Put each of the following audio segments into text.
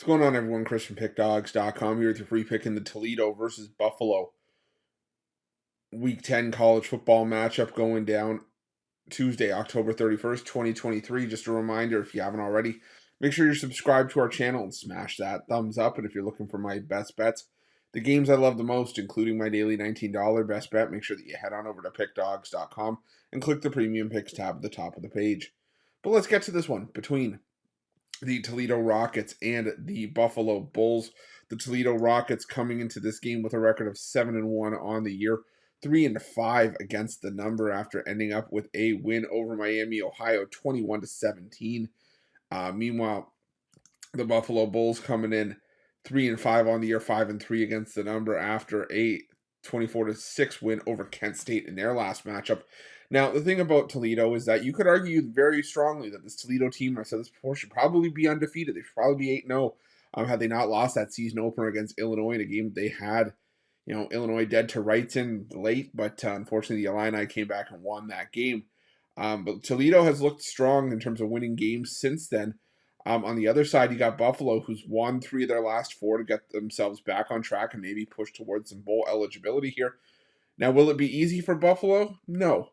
What's going on, everyone? Chris from Pickdawgz.com here with your free pick in the Toledo versus Buffalo Week 10 college football matchup going down Tuesday, October 31st, 2023. Just a reminder, if you haven't already, make sure you're subscribed to our channel and smash that thumbs up. And if you're looking for my best bets, the games I love the most, including my daily $19 best bet, make sure that you head on over to Pickdawgz.com and click the Premium Picks tab at the top of the page. But let's get to this one between the Toledo Rockets and the Buffalo Bulls. The Toledo Rockets coming into this game with a record of 7-1 on the year, 3-5 against the number after ending up with a win over Miami, Ohio, 21-17. Meanwhile, the Buffalo Bulls coming in 3-5 on the year, 5-3 against the number after a 24-6 win over Kent State in their last matchup. Now, the thing about Toledo is that you could argue very strongly that this Toledo team, I've said this before, should probably be undefeated. They should probably be 8-0 had they not lost that season opener against Illinois in a game they had, Illinois dead to rights in late, but unfortunately the Illini came back and won that game. But Toledo has looked strong in terms of winning games since then. On the other side, you got Buffalo, who's won 3 of their last 4 to get themselves back on track and maybe push towards some bowl eligibility here. Now, will it be easy for Buffalo? No.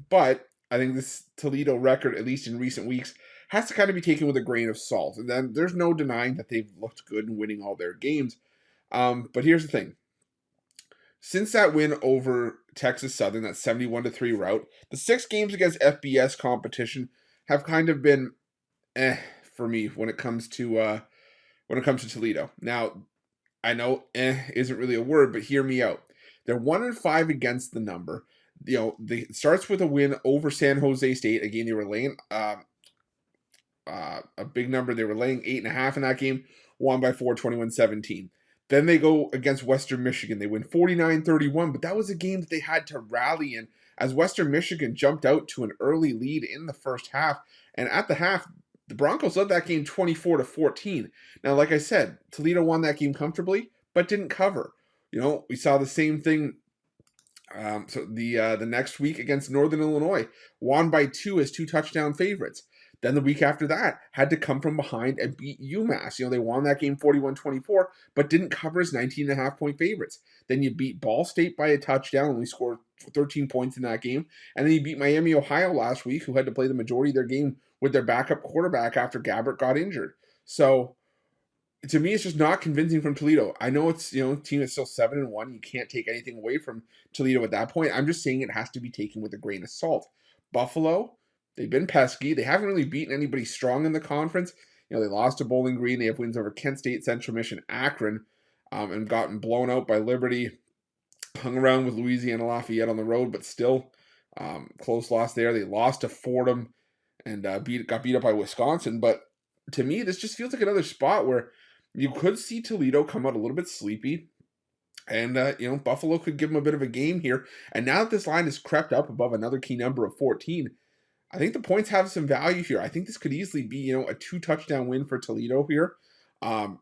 But I think this Toledo record, at least in recent weeks, has to kind of be taken with a grain of salt. And then there's no denying that they've looked good in winning all their games. But here's the thing. Since that win over Texas Southern, that 71-3 route, the 6 games against FBS competition have kind of been for me when it comes to Toledo. Now, I know isn't really a word, but hear me out. They're 1-5 against the number. It starts with a win over San Jose State. Again, they were laying a big number. They were laying 8.5 in that game, won by 4, 21-17. Then they go against Western Michigan. They win 49-31, but that was a game that they had to rally in as Western Michigan jumped out to an early lead in the first half. And at the half, the Broncos led that game 24-14. Now, like I said, Toledo won that game comfortably, but didn't cover. We saw the same thing. So the next week against Northern Illinois, won by 2 as 2 touchdown favorites. Then the week after that, had to come from behind and beat UMass. They won that game 41-24, but didn't cover as 19.5-point favorites. Then you beat Ball State by a touchdown, only scored 13 points in that game. And then you beat Miami, Ohio last week, who had to play the majority of their game with their backup quarterback after Gabbert got injured. So, to me, it's just not convincing from Toledo. I know it's, a team that's still 7-1. You can't take anything away from Toledo at that point. I'm just saying it has to be taken with a grain of salt. Buffalo, they've been pesky. They haven't really beaten anybody strong in the conference. They lost to Bowling Green. They have wins over Kent State, Central Michigan, Akron, and gotten blown out by Liberty. Hung around with Louisiana Lafayette on the road, but still close loss there. They lost to Fordham and got beat up by Wisconsin. But to me, this just feels like another spot where you could see Toledo come out a little bit sleepy, and Buffalo could give them a bit of a game here. And now that this line has crept up above another key number of 14, I think the points have some value here. I think this could easily be a 2-touchdown win for Toledo here. And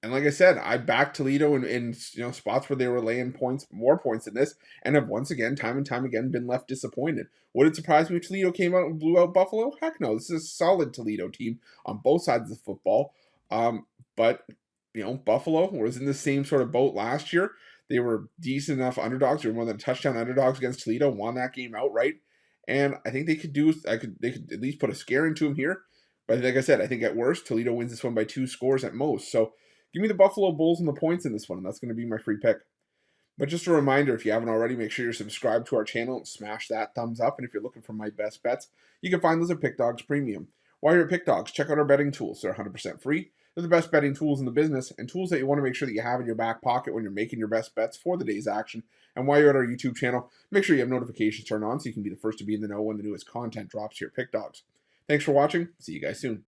like I said, I backed Toledo in spots where they were laying more points than this, and have once again, time and time again, been left disappointed. Would it surprise me if Toledo came out and blew out Buffalo? Heck no. This is a solid Toledo team on both sides of the football. But, Buffalo was in the same sort of boat last year. They were decent enough underdogs. They were more than touchdown underdogs against Toledo, won that game outright. And I think they could at least put a scare into them here. But like I said, I think at worst, Toledo wins this one by 2 scores at most. So give me the Buffalo Bulls and the points in this one, and that's going to be my free pick. But just a reminder, if you haven't already, make sure you're subscribed to our channel and smash that thumbs up. And if you're looking for my best bets, you can find those at Pickdawgz Premium. While you're at Pickdawgz, check out our betting tools. They're 100% free. They're the best betting tools in the business, and tools that you want to make sure that you have in your back pocket when you're making your best bets for the day's action. And while you're at our YouTube channel, make sure you have notifications turned on so you can be the first to be in the know when the newest content drops here at Pick Dawgz. Thanks for watching. See you guys soon.